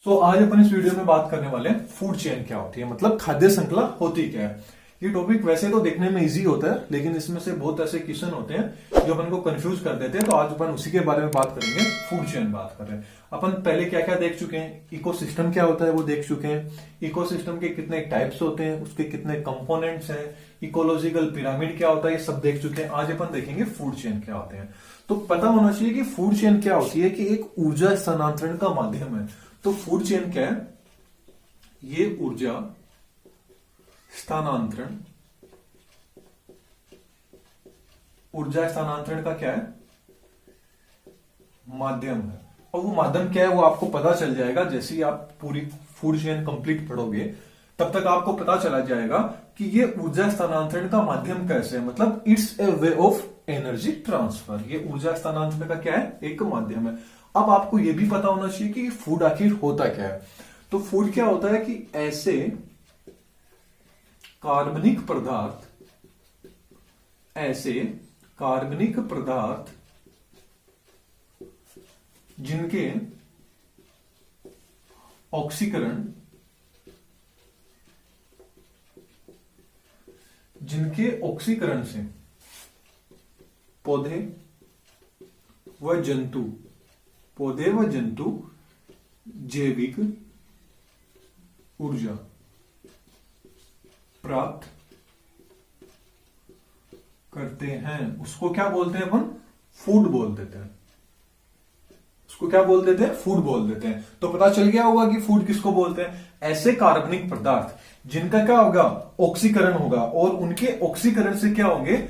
तो आज अपन इस वीडियो में बात करने वाले हैं फूड चेन क्या होती है, मतलब खाद्य श्रृंखला होती क्या है। ये टॉपिक वैसे तो देखने में इजी होता है, लेकिन इसमें से बहुत ऐसे क्वेश्चन होते हैं जो अपन को कंफ्यूज कर देते हैं। तो आज अपन उसी के बारे में बात करेंगे, फूड चेन बात कर रहे हैं। अपन पहले क्या क्या देख चुके हैं, इकोसिस्टम क्या होता है वो देख चुके हैं, इकोसिस्टम के कितने टाइप्स होते हैं, उसके कितने कंपोनेंट्स हैं, इकोलॉजिकल पिरामिड क्या होता है, ये सब देख चुके हैं। आज अपन देखेंगे फूड चेन क्या होते हैं। तो पता होना चाहिए कि फूड चेन क्या होती है, कि एक ऊर्जा स्थानांतरण का माध्यम है। तो फूड चेन क्या है, ये ऊर्जा स्थानांतरण, ऊर्जा स्थानांतरण का क्या है, माध्यम है। और वो माध्यम क्या है वो आपको पता चल जाएगा जैसे ही आप पूरी फूड चेन कंप्लीट पढ़ोगे, तब तक आपको पता चला जाएगा कि ये ऊर्जा स्थानांतरण का माध्यम कैसे है, मतलब it's a way of energy transfer. ये ऊर्जा स्थानांतरण का क्या है, एक माध्यम है। अब आपको यह भी पता होना चाहिए कि फूड आखिर होता क्या है। तो फूड क्या होता है कि ऐसे कार्बनिक पदार्थ, ऐसे कार्बनिक पदार्थ जिनके ऑक्सीकरण, जिनके ऑक्सीकरण से पौधे व जंतु, पौधे व जंतु जैविक ऊर्जा प्राप्त करते हैं, उसको क्या बोलते हैं अपन, फूड बोल देते हैं। उसको क्या बोल देते हैं, फूड बोल देते हैं। तो पता चल गया होगा कि फूड किसको बोलते हैं, ऐसे कार्बनिक पदार्थ जिनका क्या होगा, ऑक्सीकरण होगा, और उनके ऑक्सीकरण से क्या होंगे,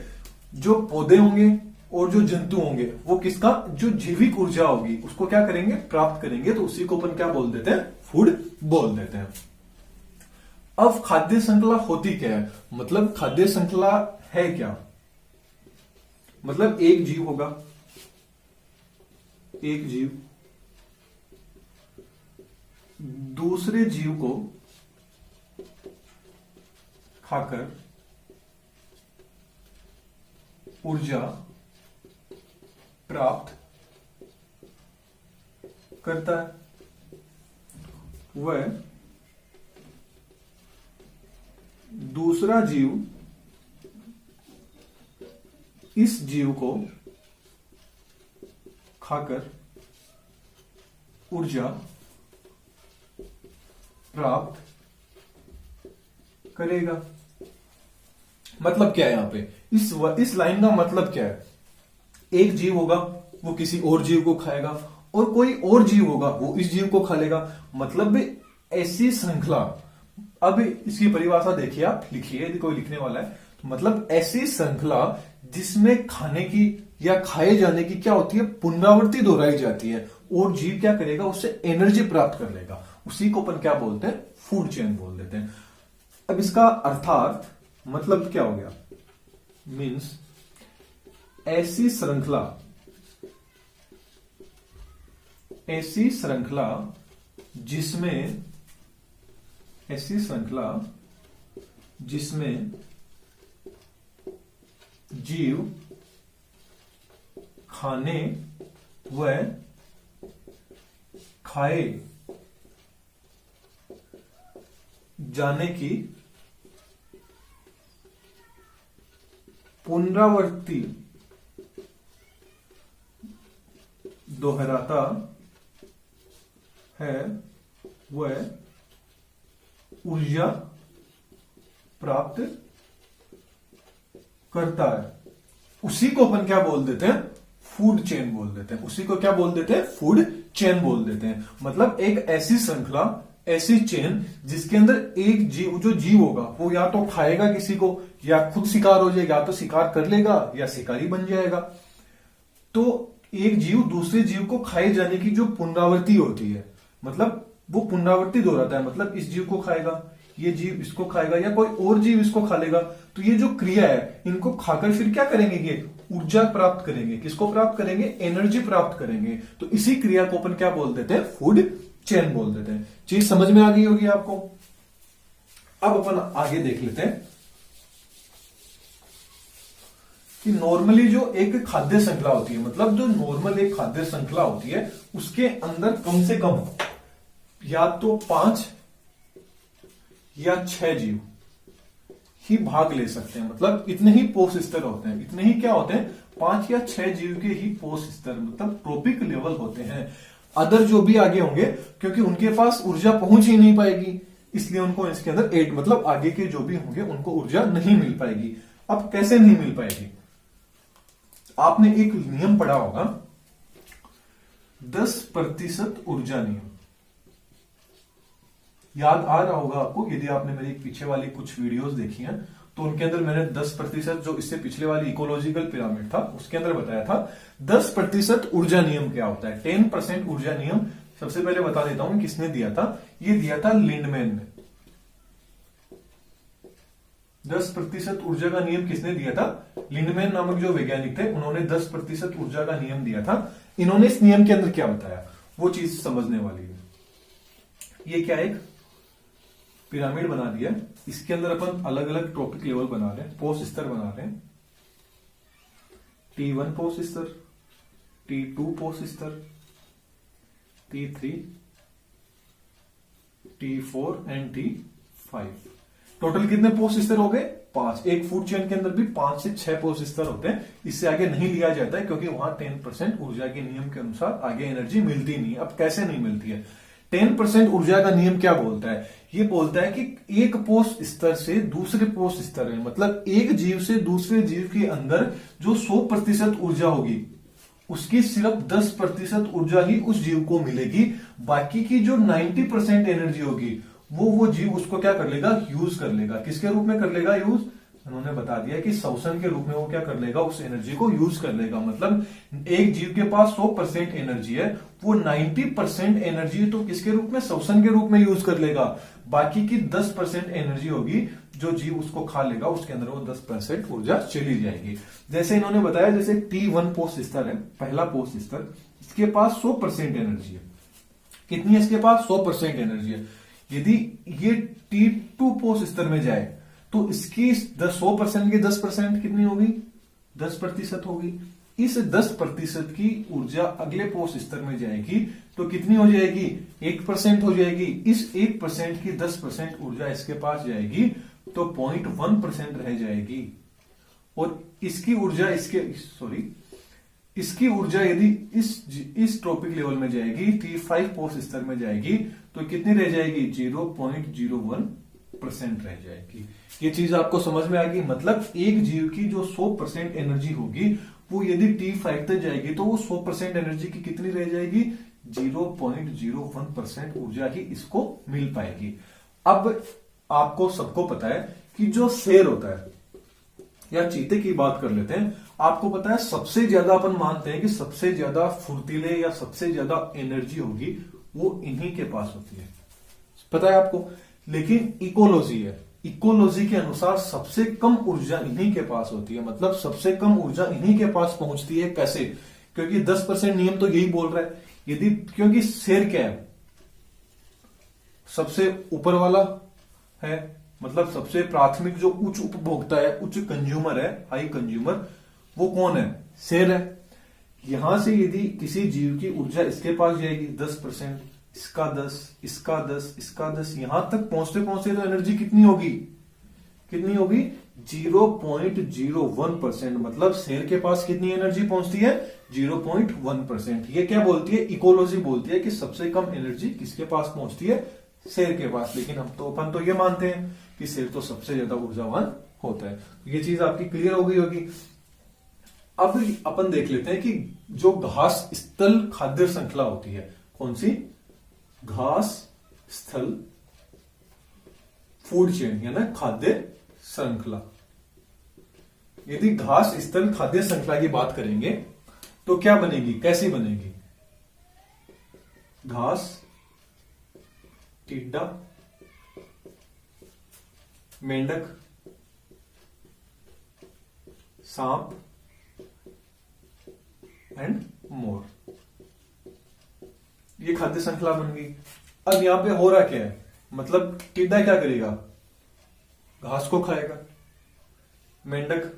जो पौधे होंगे और जो जंतु होंगे वो किसका, जो जैविक ऊर्जा होगी उसको क्या करेंगे, प्राप्त करेंगे। तो उसी को अपन क्या बोल देते हैं, फूड बोल देते हैं। अब खाद्य श्रृंखला होती क्या है, मतलब खाद्य श्रृंखला है क्या, मतलब एक जीव होगा, एक जीव दूसरे जीव को खाकर ऊर्जा प्राप्त करता है। वह दूसरा जीव इस जीव को खाकर ऊर्जा प्राप्त करेगा। मतलब क्या है यहां पे, इस लाइन का मतलब क्या है, एक जीव होगा वो किसी और जीव को खाएगा, और कोई और जीव होगा वो इस जीव को खा लेगा। मतलब ऐसी श्रृंखला, अब इसकी परिभाषा देखिए, आप लिखिए यदि कोई लिखने वाला है, तो मतलब ऐसी श्रृंखला जिसमें खाने की या खाए जाने की क्या होती है, पुनरावृत्ति दोहराई जाती है, और जीव क्या करेगा, उससे एनर्जी प्राप्त कर लेगा। उसी को अपन क्या बोलते हैं, फूड चेन बोल देते हैं। अब इसका अर्थात मतलब क्या हो गया, मीन्स ऐसी श्रृंखला, ऐसी श्रृंखला जिसमें, ऐसी श्रृंखला जिसमें जीव खाने व खाए जाने की पुनरावृत्ति दोहराता है, वह ऊर्जा प्राप्त करता है। उसी को अपन क्या बोल देते हैं, फूड चेन बोल देते हैं। उसी को क्या बोल देते हैं, फूड चेन बोल देते हैं। मतलब एक ऐसी श्रृंखला, ऐसी चेन जिसके अंदर एक जीव, जो जीव होगा वो या तो खाएगा किसी को, या खुद शिकार हो जाएगा, या तो शिकार कर लेगा या शिकारी बन जाएगा। तो एक जीव दूसरे जीव को खाए जाने की जो पुनरावृत्ति होती है, मतलब वो पुनरावृत्ति दोहराता है, मतलब इस जीव को खाएगा, ये जीव इसको खाएगा, या कोई और जीव इसको खा लेगा। तो ये जो क्रिया है, इनको खाकर फिर क्या करेंगे, ये ऊर्जा प्राप्त करेंगे। किसको प्राप्त करेंगे, एनर्जी प्राप्त करेंगे। तो इसी क्रिया को अपन क्या बोल देते हैं, फूड चेन बोल देते हैं। चीज समझ में आ गई होगी आपको। अब अपन आगे देख लेते हैं कि नॉर्मली जो एक खाद्य श्रृंखला होती है, मतलब जो नॉर्मल एक खाद्य श्रृंखला होती है, उसके अंदर कम से कम या तो 5 या 6 जीव ही भाग ले सकते हैं। मतलब इतने ही पोष स्तर होते हैं, इतने ही क्या होते हैं, 5 या 6 जीव के ही पोष स्तर मतलब ट्रोपिक लेवल होते हैं। अदर जो भी आगे होंगे, क्योंकि उनके पास ऊर्जा पहुंच ही नहीं पाएगी, इसलिए उनको इसके अंदर 8 मतलब आगे के जो भी होंगे उनको ऊर्जा नहीं मिल पाएगी। अब कैसे नहीं मिल पाएगी, आपने एक नियम पढ़ा होगा 10% ऊर्जा नियम, याद आ रहा होगा आपको यदि आपने मेरी पीछे वाली कुछ वीडियोस देखी हैं, तो उनके अंदर मैंने 10% जो इससे पिछले वाली इकोलॉजिकल पिरामिड था उसके अंदर बताया था 10% ऊर्जा नियम क्या होता है। 10% ऊर्जा नियम सबसे पहले बता देता हूं किसने दिया था, ये दिया था लिंडमैन ने। 10% ऊर्जा का नियम किसने दिया था, लिंडमैन नामक जो वैज्ञानिक थे, उन्होंने 10% ऊर्जा का नियम दिया था। इन्होंने इस नियम के अंदर क्या बताया वो चीज समझने वाली है। ये क्या एक पिरामिड बना दिया, इसके अंदर अपन अलग अलग ट्रॉपिक लेवल बना रहे हैं, पोष स्तर बना रहे हैं। T1 पोष स्तर, T2 पोष स्तर, T3, T4 and T5। Total कितने पोष स्तर हो गए, 5। एक फूड चेन के अंदर भी 5 से 6 पोष स्तर होते हैं। इससे आगे नहीं लिया जाता है क्योंकि वहां 10% ऊर्जा के नियम के अनुसार आगे एनर्जी मिलती नहीं। अब कैसे नहीं मिलती है, 10% ऊर्जा का नियम क्या बोलता है, ये बोलता है कि एक पोष स्तर से दूसरे पोष स्तर में, मतलब एक जीव से दूसरे जीव के अंदर जो 100% ऊर्जा होगी उसकी सिर्फ 10% ऊर्जा ही उस जीव को मिलेगी। बाकी की जो 90% एनर्जी होगी वो जीव उसको क्या कर लेगा, यूज कर लेगा। किसके रूप में कर लेगा यूज, उन्होंने बता दिया कि शोषण के रूप में वो क्या कर लेगा, उस एनर्जी को यूज कर लेगा। मतलब एक जीव के पास 100% एनर्जी है, वो 90% एनर्जी तो किसके रूप में, शोषण के रूप में यूज कर लेगा। बाकी की 10% एनर्जी होगी जो जीव उसको खा लेगा, उसके अंदर वो 10% ऊर्जा चली जाएगी। जैसे इन्होंने बताया, जैसे T1 पोष स्तर है, पहला पोष स्तर, इसके पास 100% एनर्जी है। कितनी है इसके पास, 100% एनर्जी है। यदि ये T2 पोष स्तर में जाए तो इसकी 100% की 10% कितनी होगी, 10% होगी। इस 10% की ऊर्जा अगले पोष स्तर में जाएगी तो कितनी हो जाएगी, 1% हो जाएगी। इस 1% की 10% ऊर्जा इसके पास जाएगी तो 0.1% रह जाएगी। और इसकी ऊर्जा इसकी ऊर्जा यदि इस ट्रॉपिक लेवल में जाएगी, T5 पोष स्तर में जाएगी तो कितनी रह जाएगी, 0.01% रह जाएगी। ये चीज आपको समझ में आएगी। मतलब एक जीव की जो 100% एनर्जी होगी वो यदि T5 तक जाएगी तो वो 100% एनर्जी की कितनी रह जाएगी, 0.01% ऊर्जा ही इसको मिल पाएगी। अब आपको सबको पता है कि जो शेर होता है या चीते की बात कर लेते हैं, आपको पता है सबसे ज्यादा अपन मानते हैं कि सबसे ज्यादा फुर्तीले या सबसे ज्यादा एनर्जी होगी वो इन्हीं के पास होती है, पता है आपको। लेकिन इकोलॉजी है, इकोलॉजी के अनुसार सबसे कम ऊर्जा इन्हीं के पास होती है। मतलब सबसे कम ऊर्जा इन्हीं के पास पहुंचती है। कैसे, क्योंकि 10% नियम तो यही बोल रहा है। यदि क्योंकि शेर क्या है, सबसे ऊपर वाला है, मतलब सबसे प्राथमिक जो उच्च उपभोक्ता है, उच्च कंज्यूमर है, हाई कंज्यूमर, वो कौन है, शेर है। यहां से यदि किसी जीव की ऊर्जा इसके पास जाएगी 10%, इसका 10, इसका 10, इसका 10, यहां तक पहुंचते पहुंचते तो एनर्जी कितनी होगी, 0.01%। मतलब शेर के पास कितनी एनर्जी पहुंचती है, 0.1%। ये क्या बोलती है, इकोलॉजी बोलती है कि सबसे कम एनर्जी किसके पास पहुंचती है, शेर के पास। लेकिन अपन तो ये मानते हैं कि शेर तो सबसे ज्यादा ऊर्जावान होता है। ये चीज आपकी क्लियर हो गई होगी। अब अपन देख लेते हैं कि जो घास स्थल खाद्य श्रृंखला होती है, कौन सी, घास स्थल फूड चेन यानी खाद्य श्रृंखला। यदि घास स्थल खाद्य श्रृंखला की बात करेंगे तो क्या बनेगी, कैसी बनेगी, घास, टिड्डा, मेंढक, सांप एंड मोर, ये खाद्य श्रृंखला बन गई। अब यहां पे हो रहा क्या है, मतलब टिड्डा क्या करेगा, घास को खाएगा, मेंढक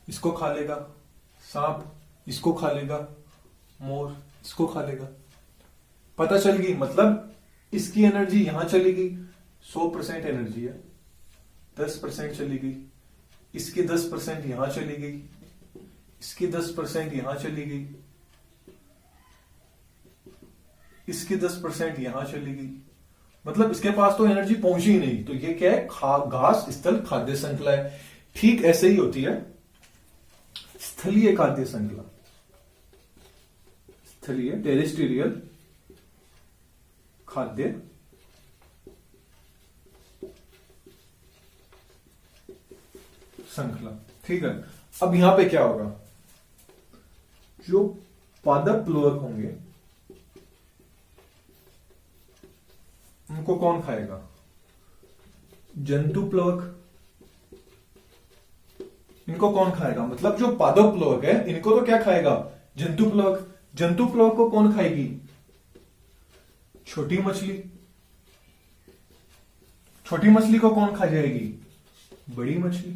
इसको खा लेगा, सांप इसको खा लेगा, मोर इसको खा लेगा। पता चल गई, मतलब इसकी एनर्जी यहां चली गई, 100% एनर्जी है, 10% चली गई, इसकी 10% यहां चली गई, इसकी 10% यहां चली गई, इसकी 10% यहां चली गई, मतलब इसके पास तो एनर्जी पहुंची ही नहीं। तो ये क्या है, घास स्थल खाद्य श्रृंखला है। ठीक ऐसे ही होती है स्थलीय खाद्य श्रृंखला, स्थलीय टेरेस्ट्रियल खाद्य श्रृंखला। ठीक है, अब यहां पे क्या होगा, जो पादप प्लवक होंगे उनको कौन खाएगा, जंतु प्लवक। इनको कौन खाएगा, मतलब जो पादप प्लवक है इनको तो क्या खाएगा, जंतु प्लवक। जंतु प्लवक को कौन खाएगी, छोटी मछली। छोटी मछली को कौन खा जाएगी, बड़ी मछली।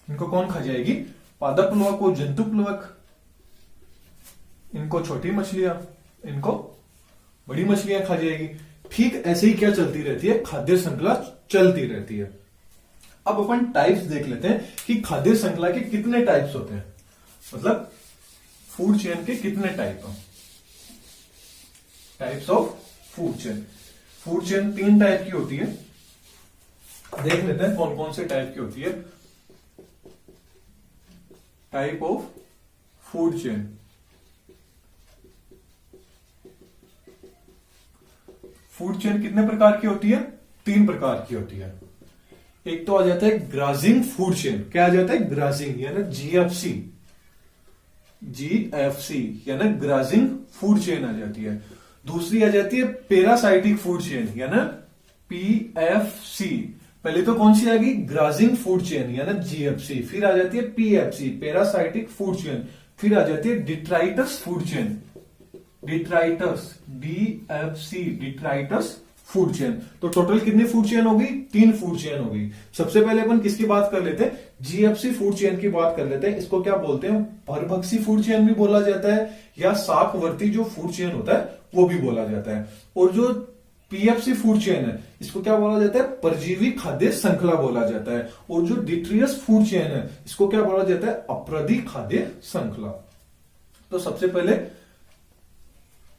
इनको कौन खा जाएगी, पादप प्लवक को जंतु प्लवक, इनको छोटी मछलियां, इनको बड़ी मछलियां खा जाएगी। ठीक ऐसे ही क्या चलती रहती है, खाद्य श्रृंखला चलती रहती है। अब अपन टाइप्स देख लेते हैं कि खाद्य श्रृंखला के कितने टाइप्स होते हैं, मतलब फूड चेन के कितने टाइप हैं। Types of food chain. Food chain 3 type की होती है, देख लेते हैं कौन कौन से टाइप की होती है। Type of food chain. Food chain कितने प्रकार की होती है, 3 प्रकार की होती है। एक तो आ जाता है ग्राजिंग फूड चेन। क्या आ जाता है, ग्राजिंग यानी जीएफसी, जीएफसी यानी ग्राजिंग फूड चेन आ जाती है। दूसरी आ जाती है पैरासाइटिक फूड चेन यानी पीएफसी। पहले तो कौन सी आएगी, ग्राजिंग फूड चेन यानी जीएफसी, फिर आ जाती है पीएफसी पैरासाइटिक फूड चेन, फिर आ जाती है detritus food chain, detritus DFC detritus food chain. तो टोटल कितनी फूड चेन होगी, 3 फूड चेन होगी। सबसे पहले अपन किसकी बात कर लेते हैं, जीएफसी फूड चेन की बात कर लेते हैं। इसको क्या बोलते हैं, परभक्षी फूड चेन भी बोला जाता है, या शाकवर्ती जो फूड चेन होता है वो भी बोला जाता है। और जो पीएफसी फूड चेन है इसको क्या बोला जाता है, परजीवी खाद्य श्रृंखला बोला जाता है। और जो डिट्रियस फूड चेन है इसको क्या बोला जाता है, अपराधी खाद्य श्रृंखला। तो सबसे पहले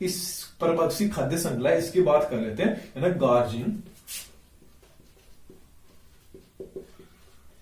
इस परभक्षी खाद्य श्रृंखला इसकी बात कर लेते हैं, यानी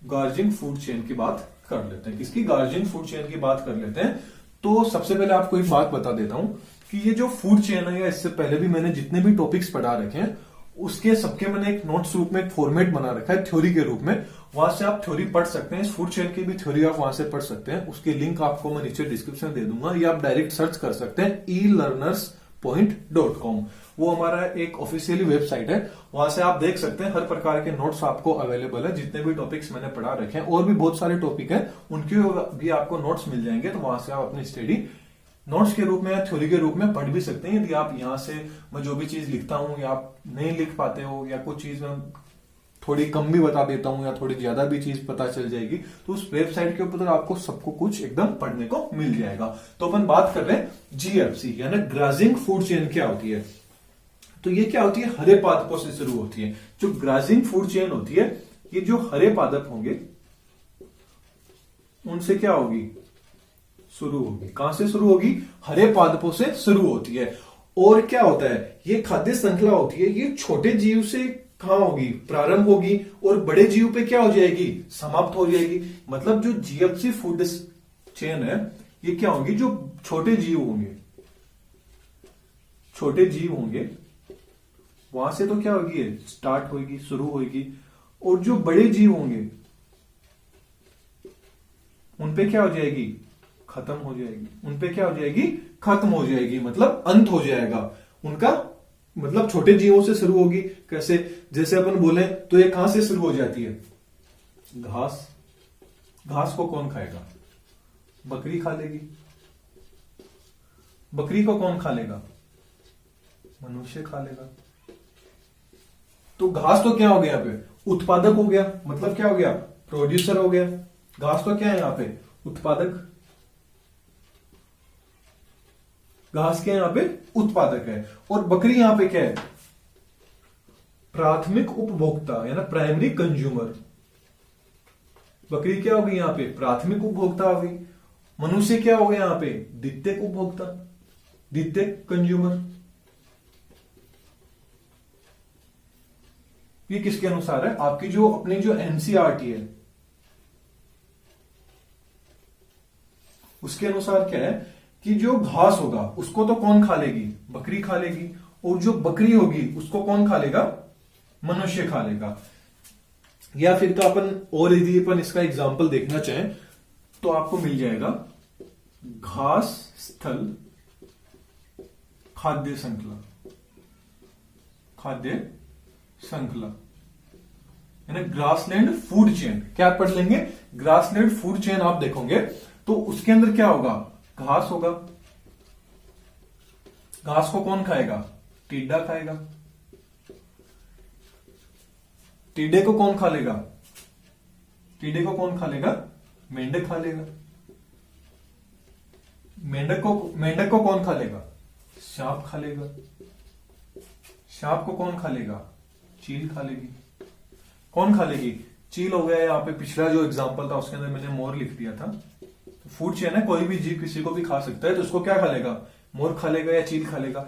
गार्जिंग फूड चेन की बात कर लेते हैं। किसकी, गार्जिंग फूड चेन की बात कर लेते हैं। तो सबसे पहले आपको एक बात बता देता हूं कि ये जो फूड चेन है, या इससे पहले भी मैंने जितने भी टॉपिक्स पढ़ा रखे हैं उसके सबके मैंने एक नोट्स रूप में एक फॉर्मेट बना रखा है थ्योरी के रूप में। वहां से आप थ्योरी पढ़ सकते हैं, इस फूड चेन की भी थ्योरी आप वहां से पढ़ सकते हैं। उसकी लिंक आपको मैं नीचे डिस्क्रिप्शन दे दूंगा, या आप डायरेक्ट सर्च कर सकते हैं elearnerspoint.com। वो हमारा एक ऑफिशियली वेबसाइट है, वहां से आप देख सकते हैं हर प्रकार के नोट्स आपको अवेलेबल है। जितने भी टॉपिक्स मैंने पढ़ा रखे हैं, और भी बहुत सारे टॉपिक हैं, उनके भी आपको नोट्स मिल जाएंगे। तो वहां से आप अपनी स्टडी नोट्स के रूप में या थ्योरी के रूप में पढ़ भी सकते हैं। यदि आप यहां से मैं जो भी चीज लिखता हूं या आप नहीं लिख पाते हो, या कुछ चीज में थोड़ी कम भी बता देता हूं या थोड़ी ज्यादा भी चीज पता चल जाएगी, तो उस वेबसाइट के ऊपर आपको सबको कुछ एकदम पढ़ने को मिल जाएगा। तो अपन बात कर रहे हैं जीएफसी यानी ग्राजिंग फूड चेन क्या होती है। तो ये क्या होती है, हरे पादपों से शुरू होती है। जो ग्राजिंग फूड चेन होती है, ये जो हरे पादप होंगे उनसे क्या होगी, शुरू होगी। कहां से शुरू होगी, हरे पादपों से शुरू होती है। और क्या होता है, ये खाद्य श्रृंखला होती है, ये छोटे जीव से कहां होगी, प्रारंभ होगी, और बड़े जीव पे क्या हो जाएगी, समाप्त हो जाएगी। मतलब जो जीएफसी फूड चेन है ये क्या होगी, जो छोटे जीव होंगे, छोटे जीव होंगे वहां से तो क्या होगी, स्टार्ट होगी, शुरू होगी। और जो बड़े जीव होंगे उनपे क्या हो जाएगी, खत्म हो जाएगी। उनपे क्या हो जाएगी, खत्म हो जाएगी, मतलब अंत हो जाएगा उनका। मतलब छोटे जीवों से शुरू होगी। कैसे, जैसे अपन बोले तो ये कहां से शुरू हो जाती है, घास। घास को कौन खाएगा, बकरी खा लेगी। बकरी को कौन खा लेगा, मनुष्य खा लेगा। तो घास तो क्या हो गया, यहाँ पे उत्पादक हो गया, मतलब क्या हो गया, प्रोड्यूसर हो गया। घास तो क्या है यहाँ पे, उत्पादक। घास क्या है यहाँ पे, उत्पादक है। और बकरी यहाँ पे क्या है, प्राथमिक उपभोक्ता, है ना, प्राइमरी कंज्यूमर। बकरी क्या होगी यहाँ पे, प्राथमिक उपभोक्ता होगी। मनुष्य क्या होगा यहाँ पे, द्वितीयक उपभोक्ता, द्वितीयक कंज्यूमर। ये किसके अनुसार है, आपकी जो अपनी जो एनसीईआरटी है उसके अनुसार क्या है कि जो घास होगा उसको तो कौन खा लेगी, बकरी खा लेगी, और जो बकरी होगी उसको कौन खा लेगा, मनुष्य खा लेगा। या फिर तो अपन और यदि अपन इसका एग्जाम्पल देखना चाहें तो आपको मिल जाएगा घास स्थल खाद्य श्रृंखला, खाद्य श्रृंखला, यानी ग्रासलैंड फूड चेन। क्या पढ़ लेंगे, ग्रासलैंड फूड चेन आप देखोगे तो उसके अंदर क्या होगा, घास होगा। घास को कौन खाएगा, टिड्डा खाएगा। टिड्डे को कौन खा लेगा, टिड्डे को कौन खा लेगा, मेंढक खा लेगा। मेंढक को कौन खा लेगा, सांप खा लेगा। सांप को कौन खा लेगा, चील खा लेगी। कौन खा लेगी, चील हो गया। यहाँ पे पिछला जो एग्जांपल था उसके अंदर मैंने मोर लिख दिया था। तो फूड चेन है, कोई भी जीव किसी को भी खा सकता है, तो उसको क्या खा लेगा, मोर खा लेगा या चील खा लेगा।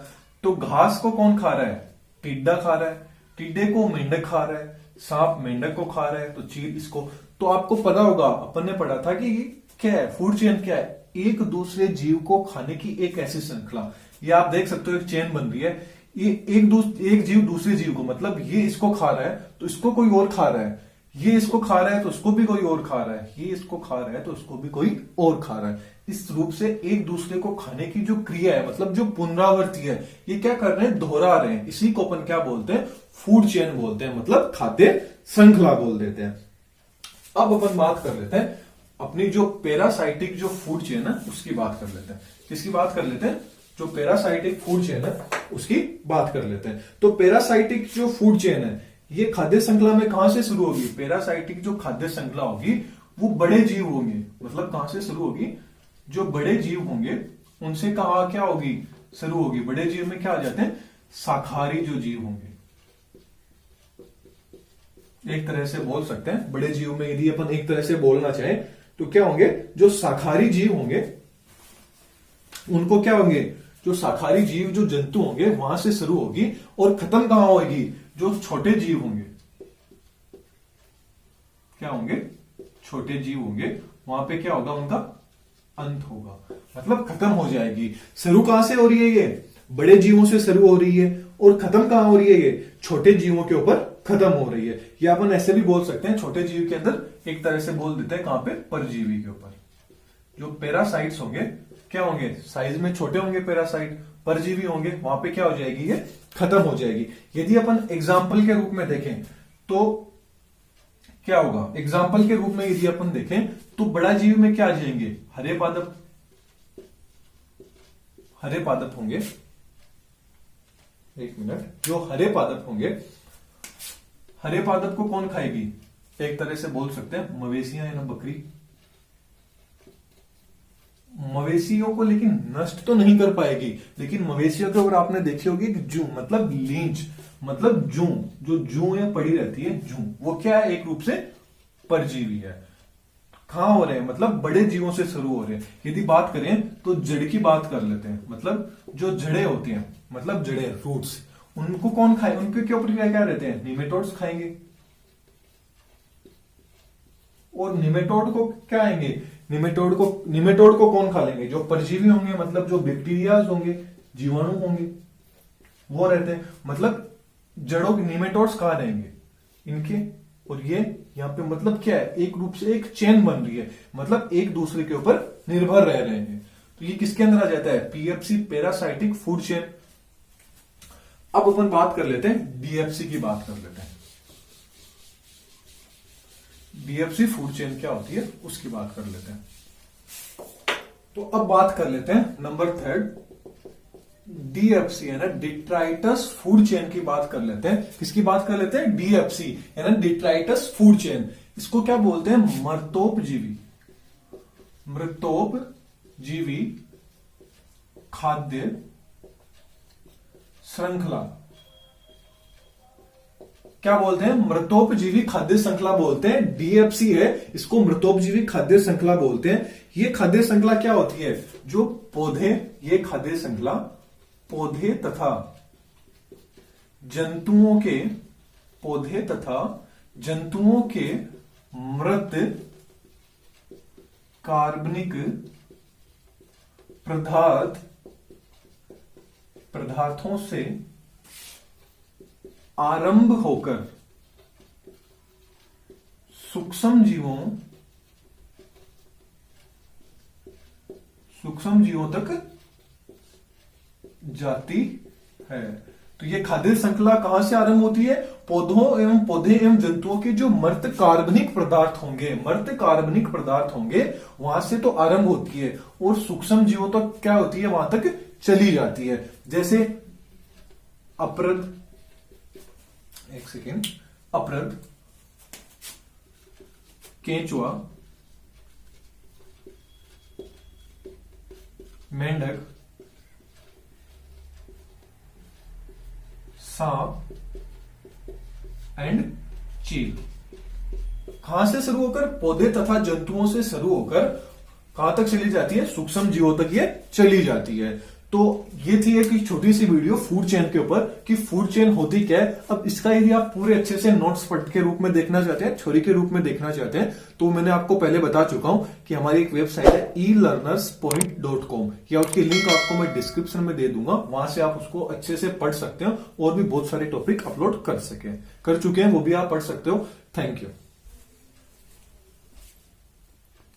तो घास को कौन खा रहा है, टिड्डा खा रहा है। टिड्डे को मेंढक खा रहा है, सांप मेंढक को खा रहा है, तो चील इसको। तो आपको पता होगा, अपन ने पढ़ा था कि क्या है फूड चेन, क्या है, एक दूसरे जीव को खाने की एक ऐसी श्रृंखला। ये आप देख सकते हो एक चेन बन रही है। ये एक जीव दूसरे जीव को, मतलब ये इसको खा रहा है तो इसको कोई और खा रहा है, ये इसको खा रहा है तो उसको भी कोई और खा रहा है, ये इसको खा रहा है तो उसको भी कोई और खा रहा है। इस रूप से एक दूसरे को खाने की जो क्रिया है, मतलब जो पुनरावृत्ति है, ये क्या कर रहे हैं, दोहरा रहे हैं। इसी को अपन क्या बोलते हैं, फूड चेन बोलते हैं, मतलब खाद्य श्रृंखला बोल देते हैं। अब अपन बात कर लेते हैं अपनी जो पैरासाइटिक जो फूड चेन है उसकी बात कर लेते हैं। किसकी बात कर लेते हैं, जो पैरासाइटिक फूड चेन है उसकी बात कर लेते हैं। तो पैरासाइटिक जो फूड चेन है ये खाद्य श्रृंखला में कहां से शुरू होगी, पैरासाइटिक जो खाद्य श्रृंखला होगी वो बड़े जीव होंगे। मतलब कहां से शुरू होगी, जो बड़े जीव होंगे उनसे कहा क्या होगी, शुरू होगी। बड़े जीव में क्या आ जाते हैं, शाकाहारी जो जीव होंगे, एक तरह से बोल सकते हैं। बड़े जीव में यदि अपन एक तरह से बोलना चाहें तो क्या होंगे, जो शाकाहारी जीव होंगे उनको क्या होंगे, जो शाकाहारी जीव जो जंतु होंगे वहां से शुरू होगी और खत्म कहां होगी, जो छोटे जीव होंगे, क्या होंगे, छोटे जीव होंगे, वहां पे क्या होगा, उनका अंत होगा, मतलब खत्म हो जाएगी। शुरू कहां से हो रही है, ये बड़े जीवों से शुरू हो रही है और खत्म कहां हो रही है, ये छोटे जीवों के ऊपर खत्म हो रही है। या अपन ऐसे भी बोल सकते हैं, छोटे जीव के अंदर एक तरह से बोल देते हैं कहां पे, परजीवी के ऊपर। जो पैरासाइट्स होंगे क्या होंगे, साइज में छोटे होंगे पैरासाइट, परजीवी होंगे, वहां पे क्या हो जाएगी, ये खत्म हो जाएगी। यदि अपन एग्जाम्पल के रूप में देखें तो क्या होगा, एग्जाम्पल के रूप में यदि अपन देखें तो बड़ा जीव में क्या आ जाएंगे, हरे पादप, हरे पादप होंगे। एक मिनट, जो हरे पादप होंगे, हरे पादप को कौन खाएगी, एक तरह से बोल सकते हैं मवेशियां या ना बकरी। मवेशियों को लेकिन नष्ट तो नहीं कर पाएगी, लेकिन मवेशियों के ऊपर आपने देखी होगी कि जू मतलब लींच, मतलब जू, जो जू या पड़ी रहती है जू, वो क्या है, एक रूप से परजीवी है। कहां हो रहे हैं, मतलब बड़े जीवों से शुरू हो रहे हैं। यदि बात करें तो जड़ की बात कर लेते हैं, मतलब जो जड़ें होती हैं, मतलब जड़ें, रूट्स, उनको कौन खाए, उनके के ऊपर क्या रहते हैं, निमेटोड्स खाएंगे। और निमेटोड को क्या आएंगे, निमेटोड को कौन खा लेंगे, जो परजीवी होंगे, मतलब जो बैक्टीरियाज होंगे, जीवाणु होंगे, वो रहते हैं। मतलब जड़ों के निमेटोड्स कहां रहेंगे, इनके, और ये यहां पे मतलब क्या है, एक रूप से एक चेन बन रही है, मतलब एक दूसरे के ऊपर निर्भर रह रहे हैं। तो ये किसके अंदर आ जाता है, पीएफसी, पैरासाइटिक फूड चेन। अब अपन बात कर लेते हैं डीएफसी की बात कर लेते हैं। डीएफसी फूड चेन क्या होती है उसकी बात कर लेते हैं। तो अब बात कर लेते हैं नंबर 3 डीएफसी है ना, डिट्राइटस फूड चेन की बात कर लेते हैं। किसकी बात कर लेते हैं, डीएफसी है ना, डिट्राइटस फूड चेन। इसको क्या बोलते हैं, मृतोपजीवी, मृतोपजीवी खाद्य श्रृंखला क्या बोलते हैं? मृतोपजीवी खाद्य श्रृंखला बोलते हैं। डीएफसी है, इसको मृतोपजीवी खाद्य श्रृंखला बोलते हैं। ये खाद्य श्रृंखला क्या होती है? जो पौधे, ये खाद्य श्रृंखला पौधे तथा जंतुओं के, पौधे तथा जंतुओं के मृत कार्बनिक पदार्थों से आरंभ होकर सूक्ष्म जीवों तक जाती है। तो ये खाद्य श्रृंखला कहां से आरंभ होती है? पौधों एवं पौधे एवं जंतुओं के जो मृत कार्बनिक पदार्थ होंगे वहां से तो आरंभ होती है और सूक्ष्म जीवों तक क्या होती है? वहां तक चली जाती है। जैसे अपरद, एक सेकेंड, अपरद, केंचुआ, मेंढक, सांप एंड चील। कहां से शुरू होकर? पौधे तथा जंतुओं से शुरू होकर कहां तक चली जाती है? सूक्ष्म जीवों तक ये चली जाती है। तो ये थी एक छोटी सी वीडियो फूड चेन के ऊपर कि फूड चेन होती क्या है। अब इसका यदि आप पूरे अच्छे से नोट्स पढ़ के रूप में देखना चाहते हैं, थ्योरी के रूप में देखना चाहते हैं, तो मैंने आपको पहले बता चुका हूं कि हमारी एक वेबसाइट है elearnerspoint.com, या उसकी लिंक आपको मैं डिस्क्रिप्शन में दे दूंगा। वहां से आप उसको अच्छे से पढ़ सकते हो और भी बहुत सारे टॉपिक अपलोड कर चुके हैं, वो भी आप पढ़ सकते हो। Thank you.